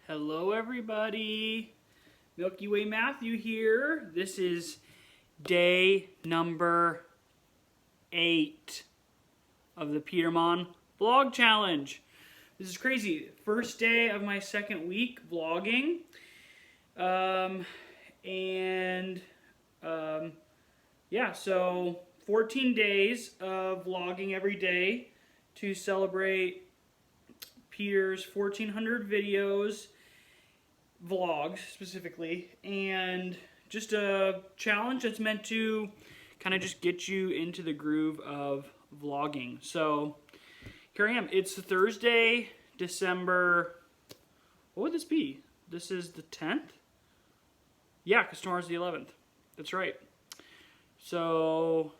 Hello everybody, Milky Way Matthew here. This is day number 8 of the Peter Monn vlog challenge. This is crazy. First day of my second week vlogging. Yeah, so 14 days of vlogging every day to celebrate Peter's 1,400 videos, vlogs specifically, and just a challenge that's meant to kind of just get you into the groove of vlogging. So here I am. It's Thursday, December, what would this be? This is the 10th? Yeah, because tomorrow's the 11th. That's right. So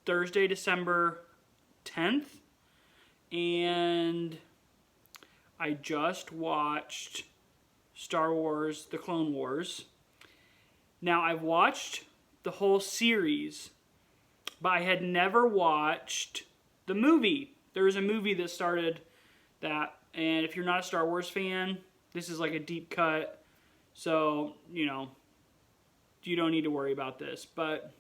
Thursday, December 10th, and I just watched Star Wars: The Clone Wars. Now, I've watched the whole series, but I had never watched the movie. There was a movie that started that, and if you're not a Star Wars fan, this is like a deep cut, so, you know, you don't need to worry about this. But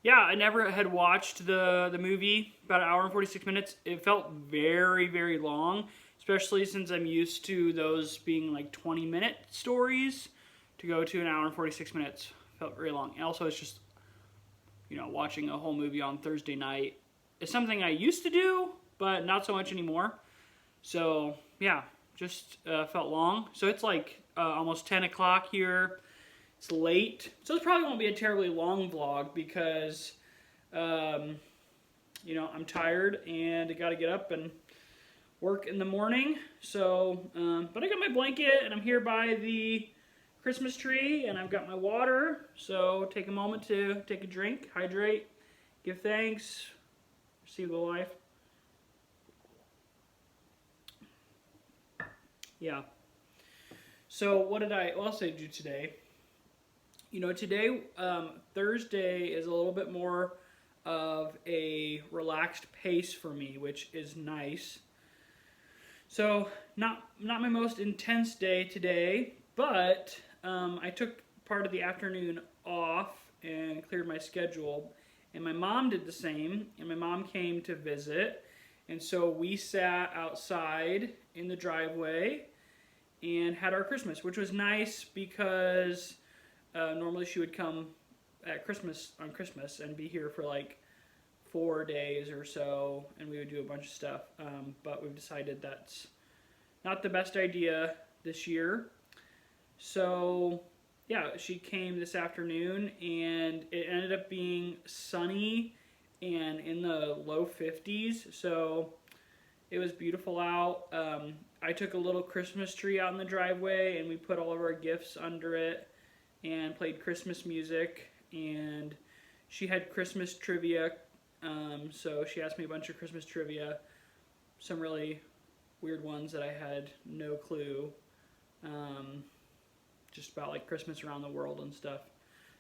yeah, I never had watched the movie, about an hour and 46 minutes. It felt very, very long, especially since I'm used to those being like 20-minute stories. To go to an hour and 46 minutes felt very long. And also, it's just, you know, watching a whole movie on Thursday night is something I used to do, but not so much anymore. So yeah, just felt long. So it's like almost 10 o'clock here. It's late, so this probably won't be a terribly long vlog because, you know, I'm tired and I gotta get up and work in the morning. So, but I got my blanket and I'm here by the Christmas tree and I've got my water. So take a moment to take a drink, hydrate, give thanks, receive the life. Yeah. So what else did I do today? You know, today, Thursday, is a little bit more of a relaxed pace for me, which is nice. So, not my most intense day today, but I took part of the afternoon off and cleared my schedule. And my mom did the same, and my mom came to visit. And so we sat outside in the driveway and had our Christmas, which was nice because normally she would come at on Christmas and be here for like 4 days or so, and we would do a bunch of stuff, but we've decided that's not the best idea this year. So yeah, she came this afternoon and it ended up being sunny and in the low 50s, so it was beautiful out. I took a little Christmas tree out in the driveway and we put all of our gifts under it and played Christmas music, and she had Christmas trivia, so she asked me a bunch of Christmas trivia, some really weird ones that I had no clue, just about like Christmas around the world and stuff.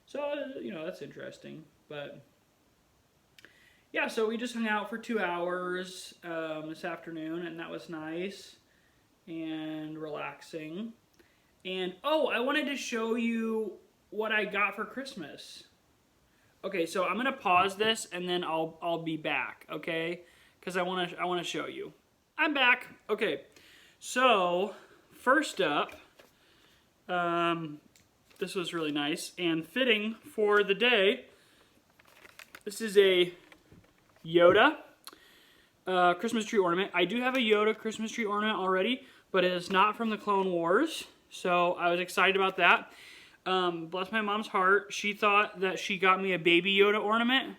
So, you know, that's interesting. But yeah, so we just hung out for 2 hours this afternoon, and that was nice and relaxing. And, oh, I wanted to show you what I got for Christmas. Okay, so I'm going to pause this and then I'll be back, okay? Because I want to show you. I'm back. Okay, so first up, this was really nice and fitting for the day. This is a Yoda Christmas tree ornament. I do have a Yoda Christmas tree ornament already, but it is not from the Clone Wars. So I was excited about that. Bless my mom's heart. She thought that she got me a Baby Yoda ornament.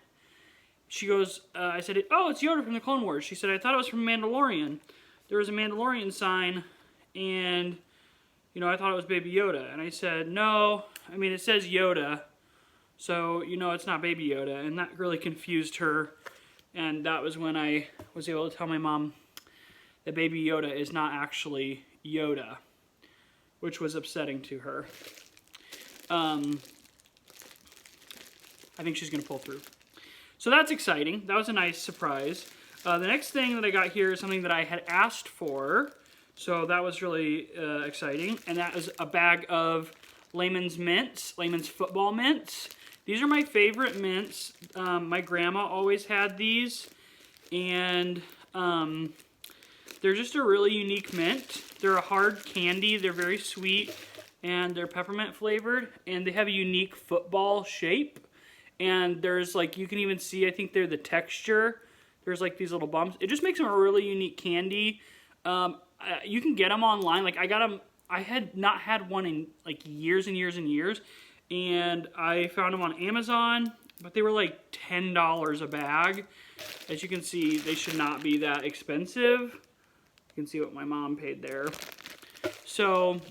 She goes, I said, oh, it's Yoda from the Clone Wars. She said, I thought it was from Mandalorian. There was a Mandalorian sign, and, you know, I thought it was Baby Yoda. And I said, no, I mean, it says Yoda, so, you know, it's not Baby Yoda. And that really confused her. And that was when I was able to tell my mom that Baby Yoda is not actually Yoda, which was upsetting to her. I think she's going to pull through. So that's exciting. That was a nice surprise. The next thing that I got here is something that I had asked for. So that was really exciting. And that is a bag of Layman's mints, Layman's football mints. These are my favorite mints. My grandma always had these. And they're just a really unique mint. They're a hard candy. They're very sweet. And they're peppermint flavored. And they have a unique football shape. And there's like, you can even see, I think they're the texture. There's like these little bumps. It just makes them a really unique candy. You can get them online. Like I got them, I had not had one in like years and years and years. And I found them on Amazon, but they were like $10 a bag. As you can see, they should not be that expensive. You can see what my mom paid there. So,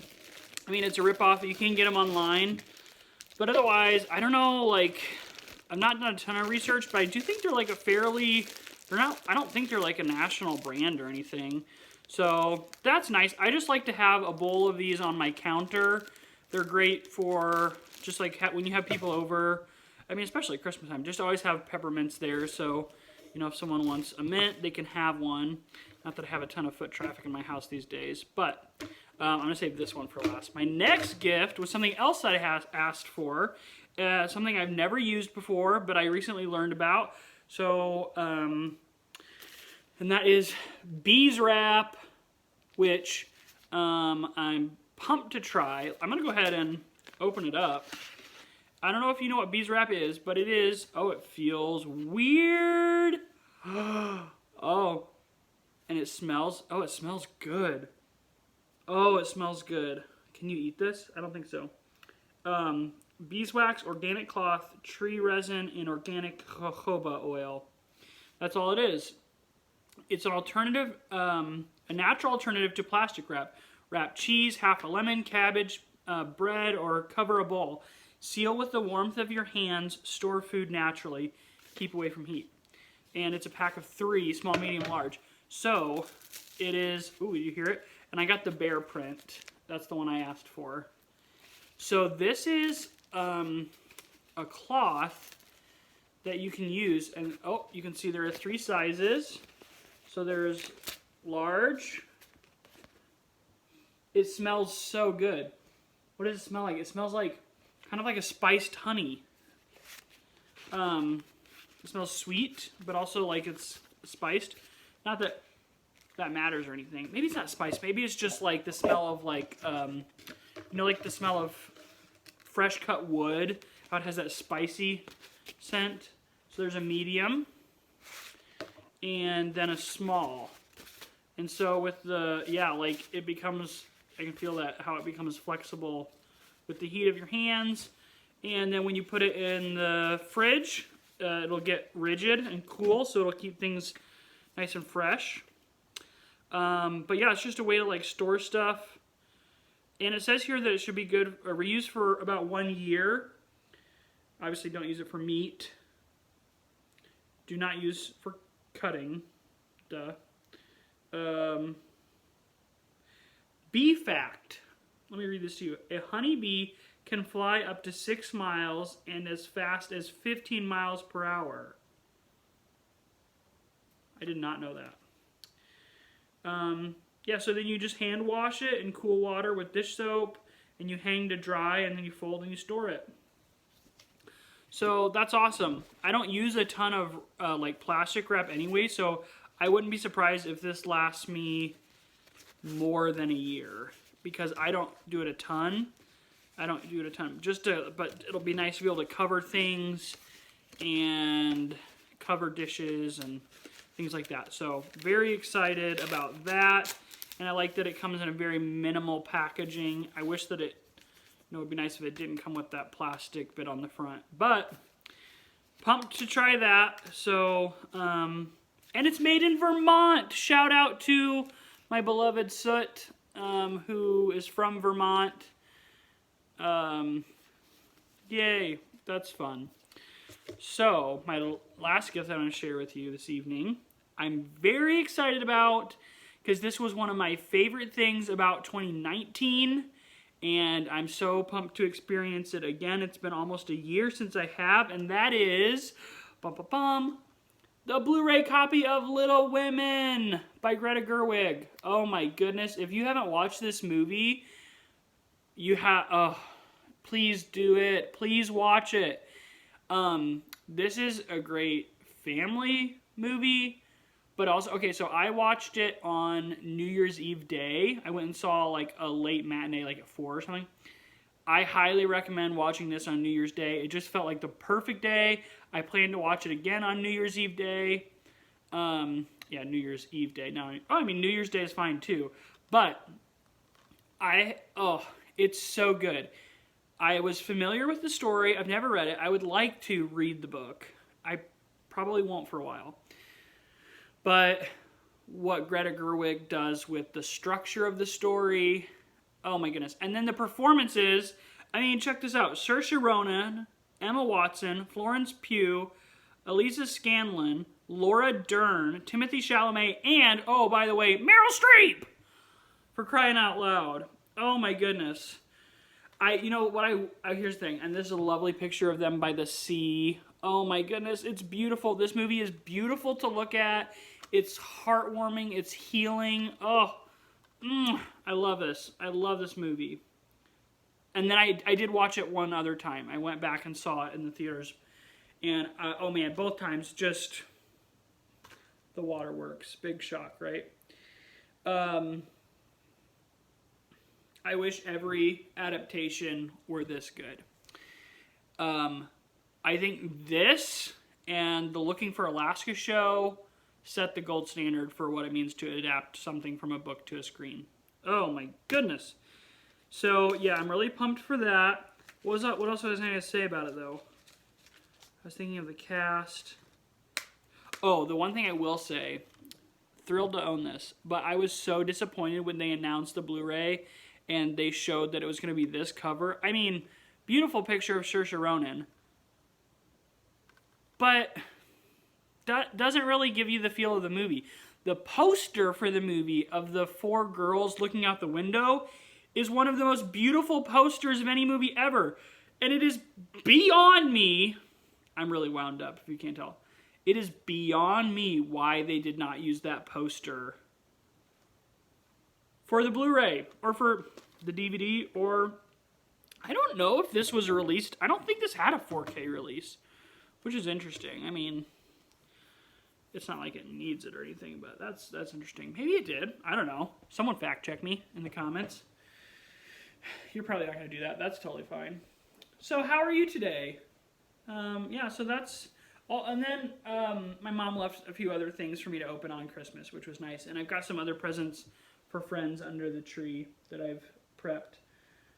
I mean, it's a ripoff. You can get them online. But otherwise, I don't know, like, I've not done a ton of research, but I do think they're like a fairly, I don't think they're like a national brand or anything. So that's nice. I just like to have a bowl of these on my counter. They're great for just like when you have people over. I mean, especially at Christmas time, just always have peppermints there. So, you know, if someone wants a mint, they can have one. Not that I have a ton of foot traffic in my house these days, but I'm going to save this one for last. My next gift was something else that I asked for. Something I've never used before, but I recently learned about. So, and that is Beeswrap, which I'm pumped to try. I'm going to go ahead and open it up. I don't know if you know what Beeswrap is, but it is, oh, it feels weird. Oh, and it smells, oh, it smells good. Oh, it smells good. Can you eat this? I don't think so. Beeswax, organic cloth, tree resin, and organic jojoba oil. That's all it is. It's an alternative, a natural alternative to plastic wrap. Wrap cheese, half a lemon, cabbage, bread, or cover a bowl. Seal with the warmth of your hands. Store food naturally. Keep away from heat. And it's a pack of 3, small, medium, large. So it is, ooh, you hear it? And I got the bear print. That's the one I asked for. So this is a cloth that you can use. And oh, you can see there are 3 sizes. So there's large. It smells so good. What does it smell like? It smells like kind of like a spiced honey. It smells sweet, but also like it's spiced. Not that that matters or anything. Maybe it's not spiced. Maybe it's just like the smell of like, you know, like the smell of fresh cut wood. How it has that spicy scent. So there's a medium and then a small. And so with the, yeah, like it becomes, I can feel that, how it becomes flexible with the heat of your hands. And then when you put it in the fridge, it'll get rigid and cool, so it'll keep things nice and fresh. But yeah, it's just a way to like store stuff. And it says here that it should be good, reused for about 1 year. Obviously don't use it for meat. Do not use for cutting. Duh. Bee fact. Let me read this to you. A honeybee can fly up to 6 miles and as fast as 15 miles per hour. I did not know that. Yeah, so then you just hand wash it in cool water with dish soap and you hang to dry and then you fold and you store it. So that's awesome. I don't use a ton of like plastic wrap anyway, so I wouldn't be surprised if this lasts me more than a year because I don't do it a ton. I don't do it a ton, but it'll be nice to be able to cover things and cover dishes and things like that. So very excited about that. And I like that it comes in a very minimal packaging. I wish that it, you know, it would be nice if it didn't come with that plastic bit on the front. But pumped to try that. So, and it's made in Vermont. Shout out to my beloved Soot, who is from Vermont. Yay, that's fun. So, my last gift I want to share with you this evening, I'm very excited about, because this was one of my favorite things about 2019, and I'm so pumped to experience it again. It's been almost a year since I have, and that is, the Blu-ray copy of Little Women by Greta Gerwig. Oh my goodness. If you haven't watched this movie, you have, please do it. Please watch it. This is a great family movie, but also, okay, so I watched it on New Year's Eve day. I went and saw like a late matinee, like at 4 or something. I highly recommend watching this on New Year's Day. It just felt like the perfect day. I plan to watch it again on New Year's Eve day. Yeah, New Year's Eve day. Now, I mean, New Year's Day is fine too. But, it's so good. I was familiar with the story. I've never read it. I would like to read the book. I probably won't for a while. But what Greta Gerwig does with the structure of the story, oh my goodness. And then the performances, I mean, check this out. Saoirse Ronan, Emma Watson, Florence Pugh, Elisa Scanlon, Laura Dern, Timothy Chalamet, and, oh, by the way, Meryl Streep! For crying out loud. Oh my goodness. Here's the thing, and this is a lovely picture of them by the sea. Oh my goodness, it's beautiful. This movie is beautiful to look at. It's heartwarming, it's healing. Oh, I love this. I love this movie. And then I did watch it one other time. I went back and saw it in the theaters. And, oh man, both times, just the waterworks. Big shock, right? I wish every adaptation were this good. I think this and the Looking for Alaska show set the gold standard for what it means to adapt something from a book to a screen. Oh my goodness. So yeah, I'm really pumped for that. What else was I going to say about it though? I was thinking of the cast. Oh, the one thing I will say, thrilled to own this, but I was so disappointed when they announced the Blu-ray and they showed that it was going to be this cover. I mean, beautiful picture of Saoirse Ronan, but that doesn't really give you the feel of the movie. The poster for the movie of the 4 girls looking out the window is one of the most beautiful posters of any movie ever. And it is beyond me. I'm really wound up, if you can't tell. It is beyond me why they did not use that poster for the Blu-ray or for the DVD, or I don't know if this was released. I don't think this had a 4K release, which is interesting. I mean, it's not like it needs it or anything, but that's interesting. Maybe it did. I don't know. Someone fact check me in the comments. You're probably not going to do that. That's totally fine. So how are you today? Yeah, so that's all. And then my mom left a few other things for me to open on Christmas, which was nice. And I've got some other presents for friends under the tree that I've prepped.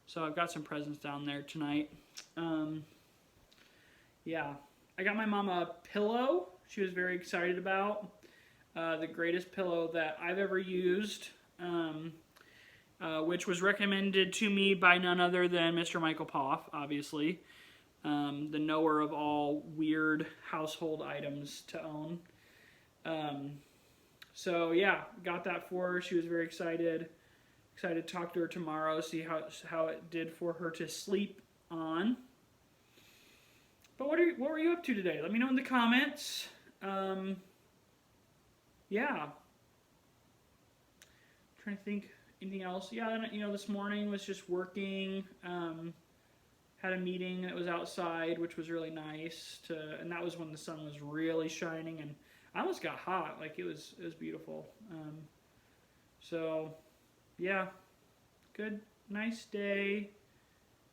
So I've got some presents down there tonight. Yeah, I got my mom a pillow. She was very excited about the greatest pillow that I've ever used, which was recommended to me by none other than Mr. Michael Poff, obviously, the knower of all weird household items to own. So yeah, got that for her. She was very excited. Excited to talk to her tomorrow, see how it did for her to sleep on. But what were you up to today? Let me know in the comments. Yeah. Trying to think anything else. Yeah, this morning was just working. Had a meeting that was outside, which was really nice. And that was when the sun was really shining, and I almost got hot. Like it was beautiful. So, yeah, good, nice day,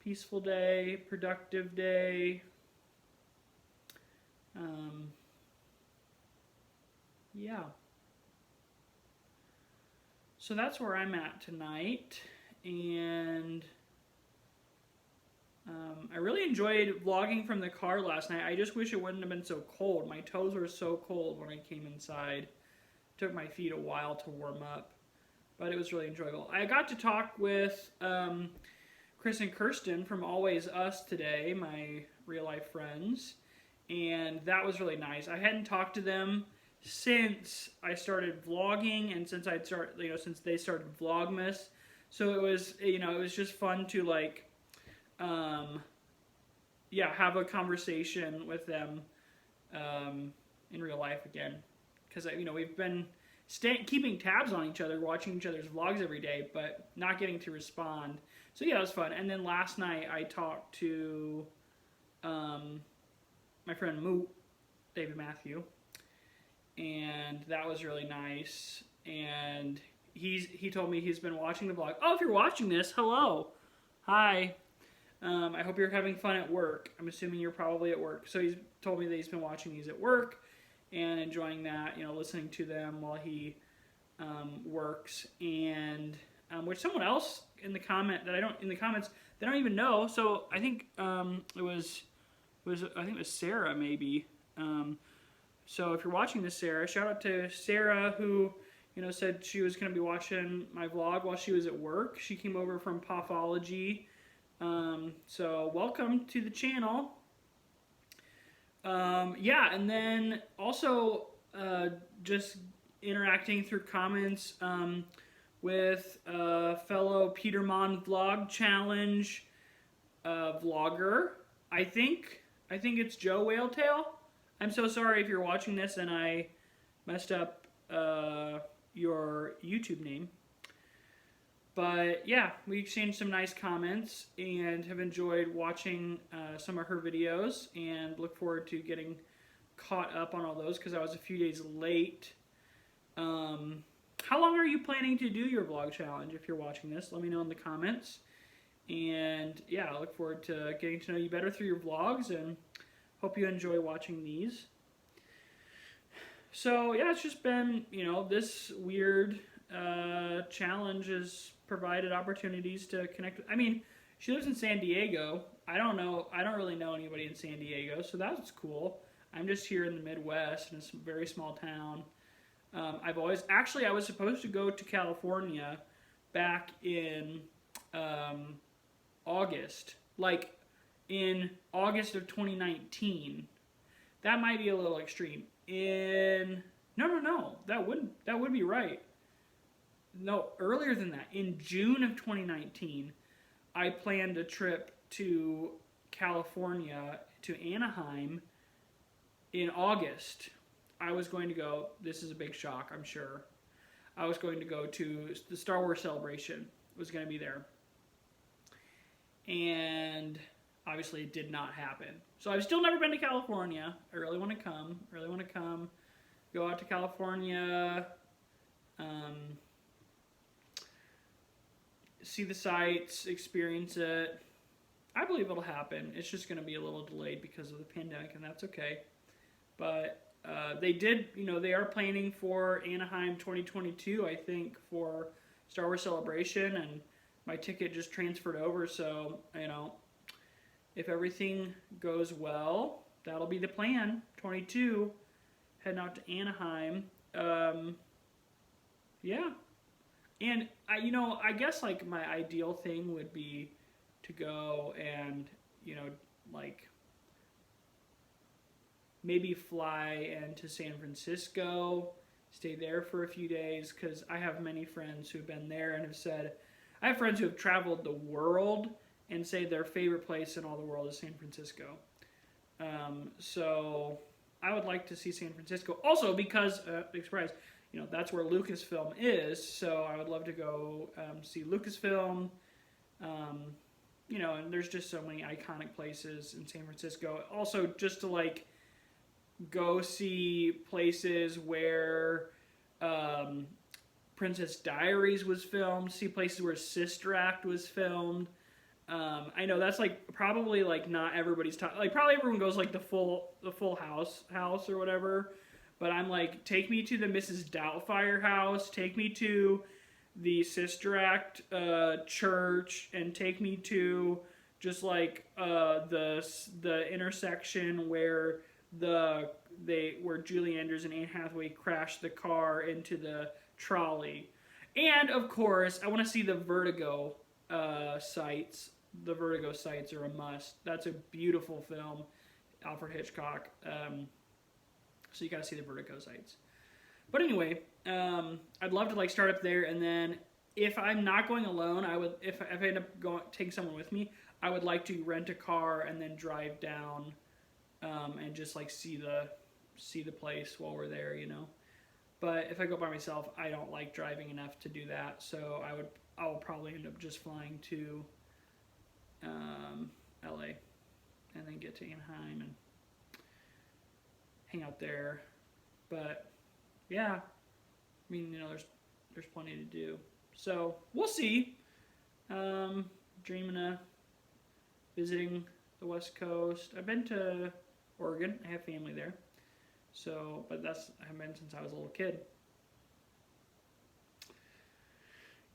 peaceful day, productive day. Yeah. So that's where I'm at tonight, and I really enjoyed vlogging from the car last night. I just wish it wouldn't have been so cold. My toes were so cold when I came inside. It took my feet a while to warm up, but it was really enjoyable. I got to talk with Chris and Kirsten from Always Us today, my real-life friends, and that was really nice. I hadn't talked to them since I started vlogging, and since since they started Vlogmas, so it was it was just fun to like have a conversation with them in real life again, because we've been keeping tabs on each other, watching each other's vlogs every day, but not getting to respond. So yeah, it was fun. And then last night I talked to my friend Moot, David Matthew, and that was really nice. And he told me he's been watching the vlog. Oh, if you're watching this, hello, hi. I hope you're having fun at work. I'm assuming you're probably at work. So he's told me that he's been watching these at work and enjoying that, listening to them while he works. And which someone else in the comments that I don't even know. So I think it was Sarah maybe. So if you're watching this, Sarah, shout out to Sarah who said she was going to be watching my vlog while she was at work. She came over from Pathology. So welcome to the channel. Yeah, and then also just interacting through comments with fellow Peter Monn Vlog Challenge vlogger. I think it's Joe Whaletail. I'm so sorry if you're watching this and I messed up your YouTube name. But yeah, we exchanged some nice comments and have enjoyed watching some of her videos and look forward to getting caught up on all those because I was a few days late. How long are you planning to do your vlog challenge? If you're watching this, let me know in the comments. And yeah, I look forward to getting to know you better through your vlogs and hope you enjoy watching these. So yeah, it's just been, this weird challenge has provided opportunities to connect. I mean, she lives in San Diego. I don't really know anybody in San Diego, so that's cool. I'm just here in the Midwest in a very small town. I was supposed to go to California back in August, like in August of 2019. That might be a little extreme. No, that would be right. No, earlier than that. In June of 2019, I planned a trip to California, to Anaheim, in August. I was going to go, this is a big shock, I'm sure. I was going to go to the Star Wars Celebration. It was going to be there. And obviously it did not happen. So I've still never been to California. I really want to come. Go out to California. See the sights, experience it. I believe it'll happen. It's just going to be a little delayed because of the pandemic, and that's okay. But they are planning for Anaheim 2022, I think, for Star Wars Celebration, and my ticket just transferred over, so, if everything goes well, that'll be the plan. 22, heading out to Anaheim. Yeah. And, I guess, my ideal thing would be to go and, maybe fly into San Francisco, stay there for a few days, because I have many friends who've been there and have said, I have friends who have traveled the world and say their favorite place in all the world is San Francisco. So I would like to see San Francisco. Also because, big surprise, that's where Lucasfilm is, so I would love to go see Lucasfilm. And there's just so many iconic places in San Francisco. Also, just to, go see places where Princess Diaries was filmed, see places where Sister Act was filmed. I know that's probably not everybody's probably everyone goes the full house or whatever, but I'm take me to the Mrs. Doubtfire house, take me to the Sister Act church, and take me to just the intersection where where Julie Andrews and Anne Hathaway crashed the car into the trolley. And of course, I want to see the Vertigo sites. The Vertigo sites are a must. That's a beautiful film, Alfred Hitchcock. So you got to see the Vertigo sites. But anyway, I'd love to start up there, and then if I'm not going alone, I would if I end up taking someone with me, I would like to rent a car and then drive down and just see see the place while we're there, you know. But if I go by myself, I don't like driving enough to do that. So I will probably end up just flying to LA and then get to Anaheim and hang out there. But yeah, I mean, you know, there's plenty to do. So we'll see. Dreaming of visiting the West Coast. I've been to Oregon. I have family there. So, but I haven't been since I was a little kid.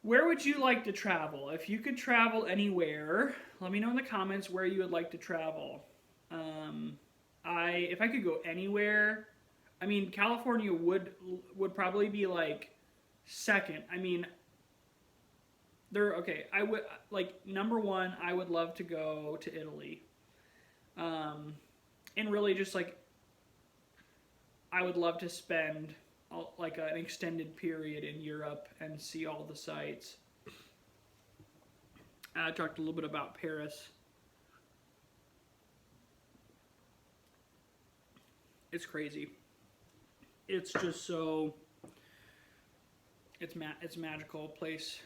Where would you like to travel? If you could travel anywhere, let me know in the comments where you would like to travel. If I could go anywhere, I mean, California would probably be like second. I mean, I would like number one. I would love to go to Italy, and really just like I would love to spend like an extended period in Europe and see all the sights. I talked a little bit about Paris. It's crazy. It's just so. It's a magical place.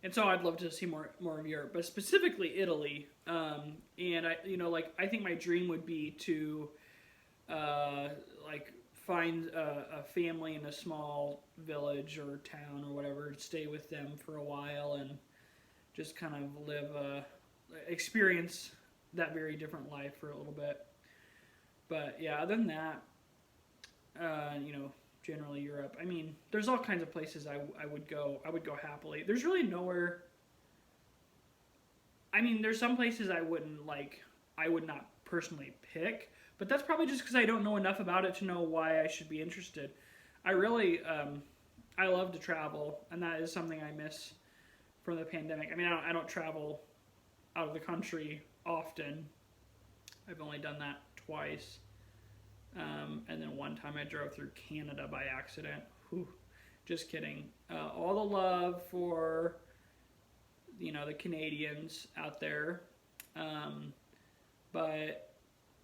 And so I'd love to see more of Europe, but specifically Italy. And I think my dream would be to like find a family in a small village or town or whatever, stay with them for a while and just kind of experience that very different life for a little bit. But yeah, other than that, generally Europe. I mean, there's all kinds of places I would go. I would go happily. There's really nowhere. I mean, there's some places I would not personally pick, but that's probably just because I don't know enough about it to know why I should be interested. I really, I love to travel, and that is something I miss from the pandemic. I mean, I don't travel out of the country often. I've only done that twice. And then one time I drove through Canada by accident. Whew, just kidding. All the love for, the Canadians out there. But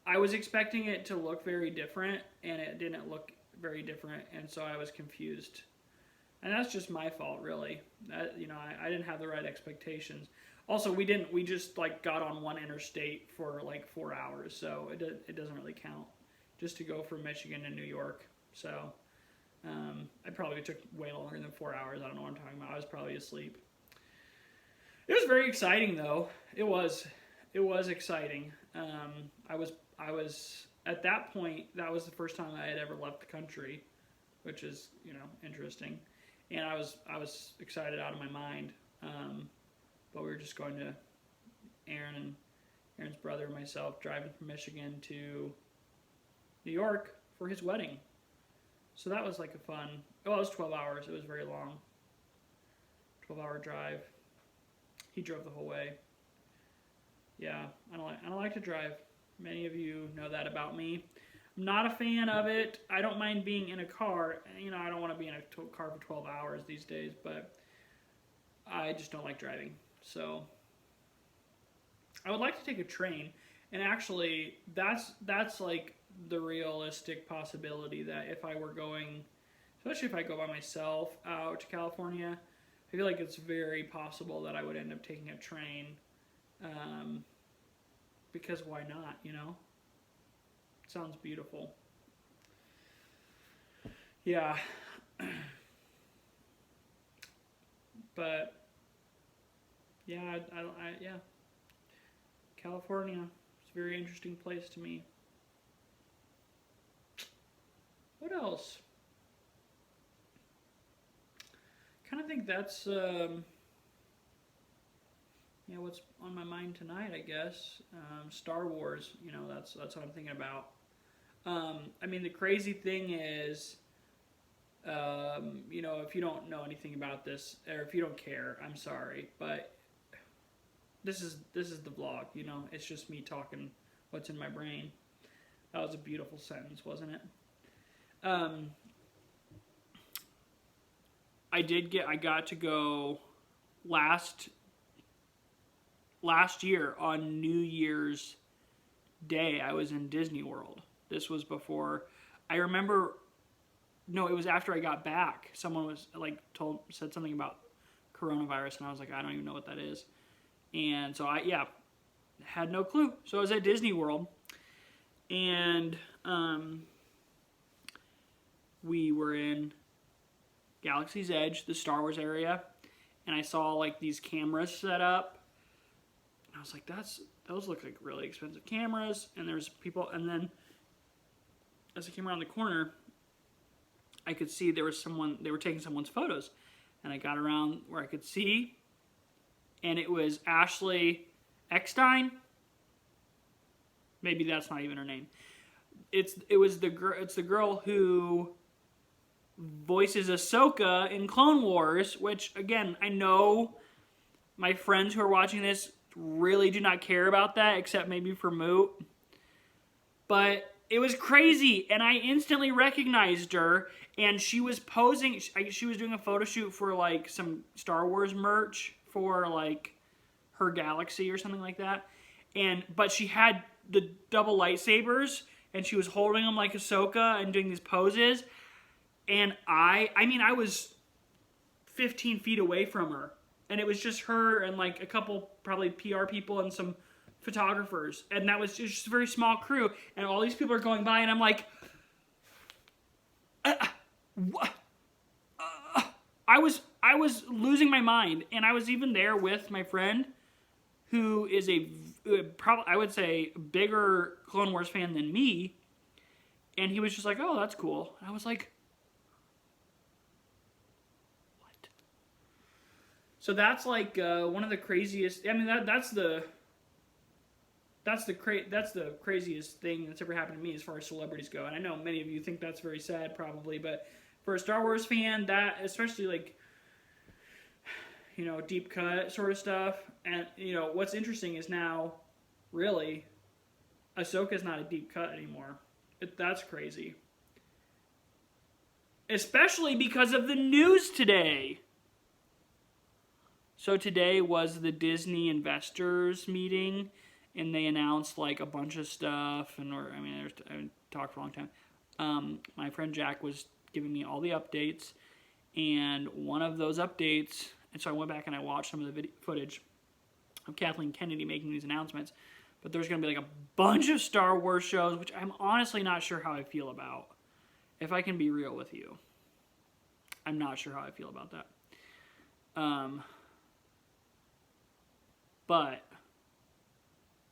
I was expecting it to look very different, and it didn't look very different, and so I was confused. And that's just my fault, really. I didn't have the right expectations. Also, we just got on one interstate for 4 hours, so it doesn't really count. Just to go from Michigan to New York. So I probably took way longer than 4 hours. I don't know what I'm talking about. I was probably asleep. It was very exciting, though. It was exciting. I was at that point. That was the first time I had ever left the country, which is interesting. And I was excited out of my mind. But we were just going to Aaron's brother and myself driving from Michigan to New York for his wedding. So that was it was 12 hours. It was very long. 12-hour drive. He drove the whole way. Yeah, I don't like to drive. Many of you know that about me. I'm not a fan of it. I don't mind being in a car. I don't want to be in a car for 12 hours these days, but I just don't like driving. So I would like to take a train, and actually that's the realistic possibility that if I were going, especially if I go by myself out to California, I feel like it's very possible that I would end up taking a train, because why not, It sounds beautiful. Yeah. But, yeah, yeah. California is a very interesting place to me. What else? Kind of think that's what's on my mind tonight, I guess. Star Wars, that's what I'm thinking about. I mean, the crazy thing is, if you don't know anything about this, or if you don't care, I'm sorry, but this is the vlog. It's just me talking what's in my brain. That was a beautiful sentence, wasn't it? I got to go last year on New Year's day I was in Disney World. This was before, I remember, no, it was after I got back. Someone was like said something about coronavirus, and I was like, I don't even know what that is. And so I had no clue. So I was at Disney World, and we were in Galaxy's Edge, the Star Wars area, and I saw like these cameras set up. And I was like, those look like really expensive cameras. And there's people, and then as I came around the corner, I could see there was someone, they were taking someone's photos. And I got around where I could see, and it was Ashley Eckstein. Maybe that's not even her name. It's the girl who voices Ahsoka in Clone Wars, which, again, I know my friends who are watching this really do not care about that, except maybe for Moot. But it was crazy, and I instantly recognized her, and she was posing, she was doing a photo shoot for, like, some Star Wars merch for, like, her galaxy or something like that. But she had the double lightsabers, and she was holding them like Ahsoka and doing these poses. And I was 15 feet away from her. And it was just her and like a couple probably PR people and some photographers. And that was just a very small crew. And all these people are going by, and I'm like, what? I was losing my mind. And I was even there with my friend, who is I would say, bigger Clone Wars fan than me. And he was just like, oh, that's cool. And I was like, what? So that's like one of the craziest. I mean, that's the craziest thing that's ever happened to me as far as celebrities go. And I know many of you think that's very sad, probably, but for a Star Wars fan, that especially like, you know, deep cut sort of stuff. And you know what's interesting is now, really, Ahsoka's not a deep cut anymore. That's crazy. Especially because of the news today. So today was the Disney investors meeting, and they announced like a bunch of stuff. And I talked for a long time. My friend Jack was giving me all the updates, and one of those updates, and so I went back and I watched some of the footage of Kathleen Kennedy making these announcements. But there's going to be like a bunch of Star Wars shows, which I'm honestly not sure how I feel about. If I can be real with you. I'm not sure how I feel about that. But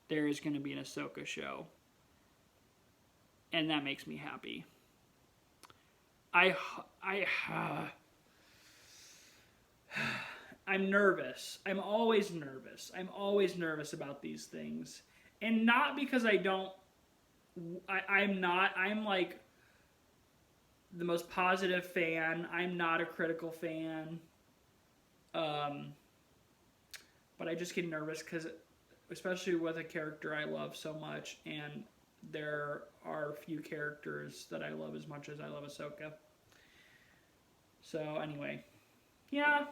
there is going to be an Ahsoka show. And that makes me happy. I'm nervous. I'm always nervous. I'm always nervous about these things. And not because I'm like the most positive fan. I'm not a critical fan. But I just get nervous because, especially with a character I love so much, and there are few characters that I love as much as I love Ahsoka. So anyway, yeah.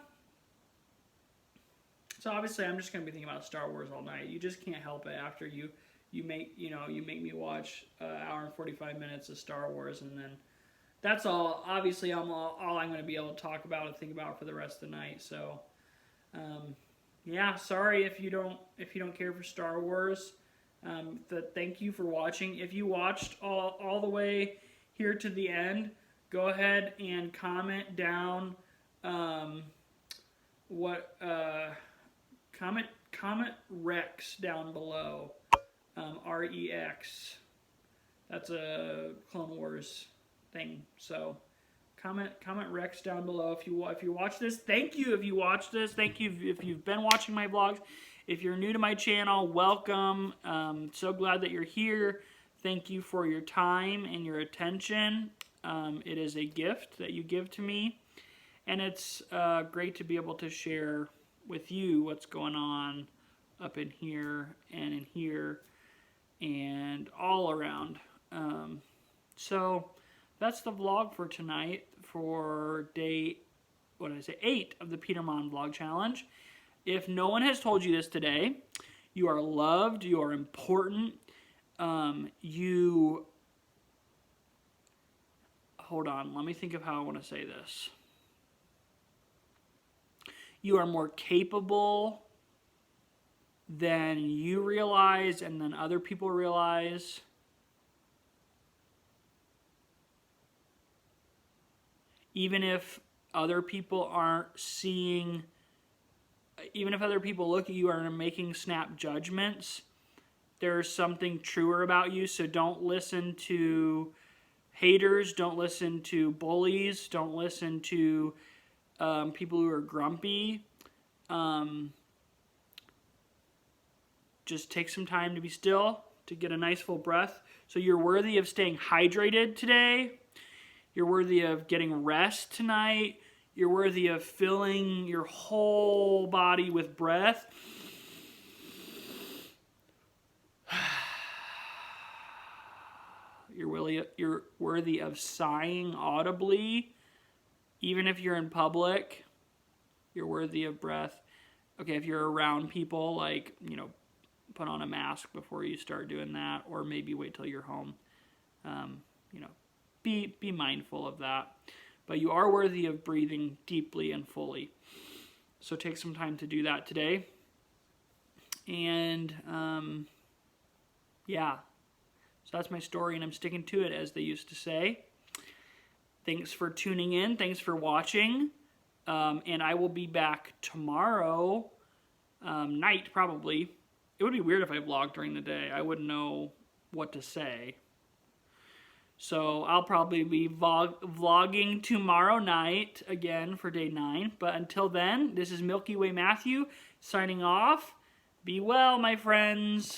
So obviously, I'm just gonna be thinking about Star Wars all night. You just can't help it after you make me watch an hour and 45 minutes of Star Wars, and then that's all. Obviously, all I'm gonna be able to talk about and think about for the rest of the night. So, yeah, sorry if you don't care for Star Wars. Thank you for watching. If you watched all the way here to the end, go ahead and comment down comment Rex down below. REX. That's a Clone Wars thing. So comment Rex down below if you watch this. Thank you if you watch this. Thank you if you've been watching my vlogs. If you're new to my channel, welcome. So glad that you're here. Thank you for your time and your attention. It is a gift that you give to me, and it's great to be able to share with you what's going on up in here and in here and all around. So that's the vlog for tonight for day, 8 of the Peter Monn Vlog Challenge. If no one has told you this today, you are loved, you are important, you, hold on, let me think of how I want to say this. You are more capable than you realize and than other people realize. Even if other people aren't seeing, even if other people look at you and are making snap judgments, there's something truer about you. So don't listen to haters, don't listen to bullies, don't listen to people who are grumpy. Just take some time to be still, to get a nice full breath. So you're worthy of staying hydrated today. You're worthy of getting rest tonight. You're worthy of filling your whole body with breath. You're worthy of sighing audibly. Even if you're in public, you're worthy of breath. Okay, if you're around people, like, you know, put on a mask before you start doing that, or maybe wait till you're home. You know, be mindful of that. But you are worthy of breathing deeply and fully. So take some time to do that today. And yeah, so that's my story, and I'm sticking to it, as they used to say. Thanks for tuning in. Thanks for watching. And I will be back tomorrow night, probably. It would be weird if I vlogged during the day. I wouldn't know what to say. So I'll probably be vlogging tomorrow night again for day 9. But until then, this is Milky Way Matthew signing off. Be well, my friends.